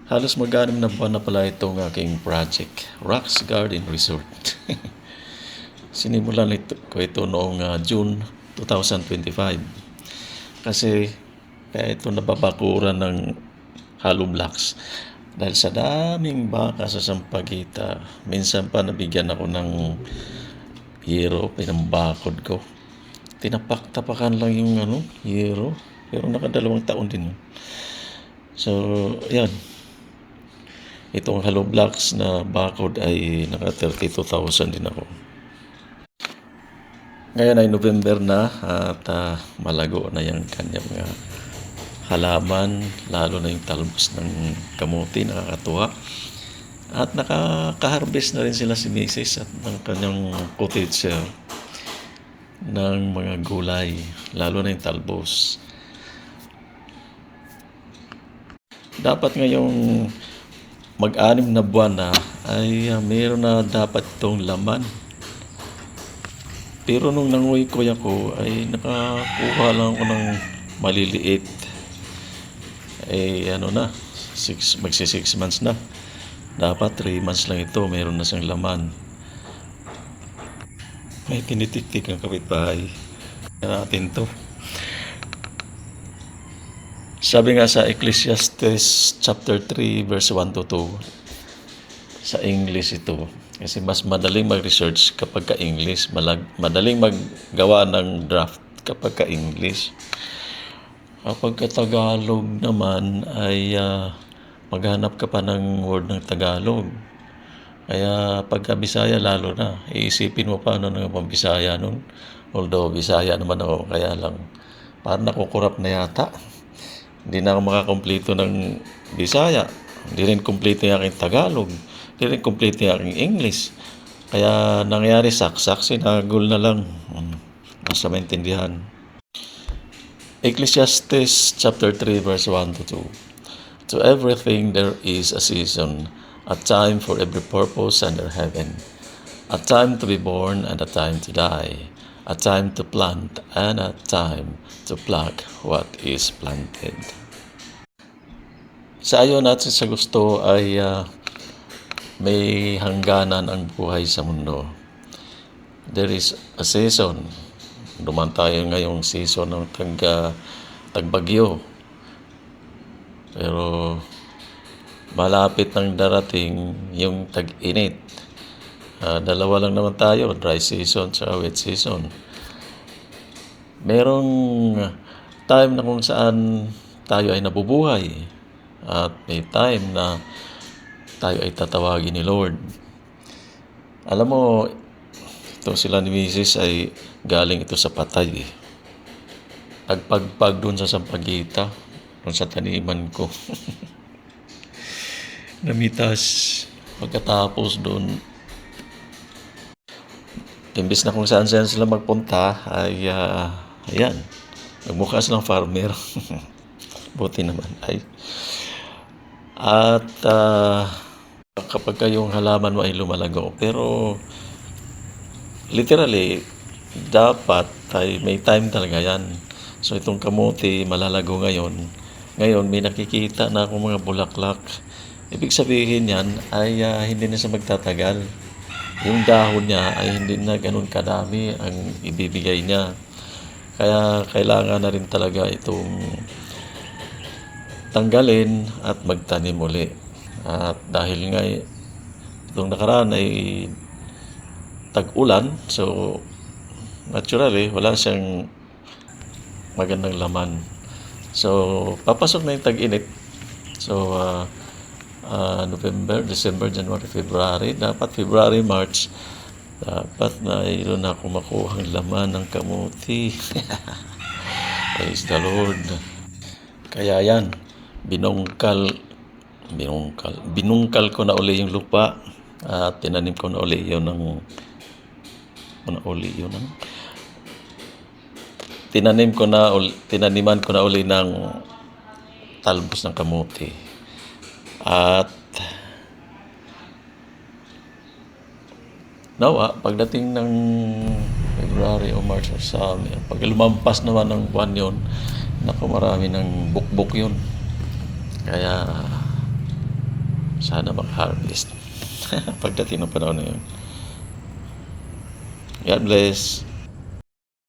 Halos mag-anim na buwan na pala itong aking project, Rocks Garden Resort. Sinimulan ko ito noong June 2025. Kasi kaya ito nababakuran ng hollow blocks. Dahil sa daming baka sa Sampaguita, minsan pa nabigyan ako ng hero, pinambakod ko. Tinapak-tapakan lang yung hero, pero nakadalawang taon din. So, yan. Itong hollow blocks na bakod ay naka 32,000 din ako. Ngayon ay November na at malago na yung kanyang halaman, lalo na yung talbos ng kamuti, nakakatuwa. At nakaka-harvest na rin sila si Mrs. at ng kanyang cottage ng mga gulay, lalo na yung talbos. Dapat ngayong mag-anim na buwan na ay mayroon na dapat itong laman. Pero nung nanguwi ko ako ay nakakuha lang ako ng maliliit. Magsi 6 months na. Dapat 3 months lang ito, mayroon na siyang laman. May tinitik-tik ang kapitbahay. Natin to. Sabi nga sa Ecclesiastes chapter 3 verse 1 to 2, sa English ito. Kasi mas madaling mag-research kapag ka-English, madaling maggawa ng draft kapag ka-English. Kapag ka-Tagalog naman ay maghanap ka pa ng word ng Tagalog. Kaya pagka Bisaya lalo na, iisipin mo pa ng Bisaya nun. Although Bisaya naman ako, kaya lang parang nakukurap na yata. Hindi na ako makakompleto ng Bisaya. Hindi rin kompleto yung aking Tagalog. Hindi rin kompleto yung aking English. Kaya nangyari saksak, sinagol na lang. Basta maintindihan. Ecclesiastes chapter 3 verse 1 to 2. To everything there is a season, a time for every purpose under heaven, a time to be born and a time to die, a time to plant and a time to pluck what is planted. Sa ayon at sa gusto ay may hangganan ang buhay sa mundo. There is a season. Duman tayo ngayong season ng tagbagyo. Pero malapit nang darating yung tag-init. Dalawa lang naman tayo, dry season at wet season. Merong time na kung saan tayo ay nabubuhay at may time na tayo ay tatawagin ni Lord. Alam mo, ito sila ni Mrs. ay galing ito sa patay. Nagpagpag doon sa Sampaguita, doon sa taniman ko. Namitas. Pagkatapos doon, imbis na kung saan sila magpunta, ay ayan, nagmukha silang farmer. Buti naman ay. At kapag yung halaman mo ay lumalago, pero literally dapat ay may time talaga yan. So itong kamuti malalago ngayon. Ngayon may nakikita na akong mga bulaklak. Ibig sabihin yan ay hindi na siya magtatagal. Yung dahon niya ay hindi na ganun kadami ang ibibigay niya. Kaya kailangan na rin talaga itong tanggalin at magtanim uli. At dahil nga itong nakaraan ay tag-ulan, so naturally wala siyang magandang laman. So papasok na yung tag-init. So November, December, January, February. Dapat February, March. Dapat mayroon na akong makuhang laman ng kamuti. Praise the Lord. Kaya yan, binungkal ko na uli yung lupa at tinanim ko na uli yun tinaniman ko na uli ng talbos ng kamuti. At nawa, pagdating ng February o March or summer, pag lumampas naman ng buwan yun, naku, marami ng bukbok yun. Kaya sana mag-harvest pagdating ng panahon na yun. God bless.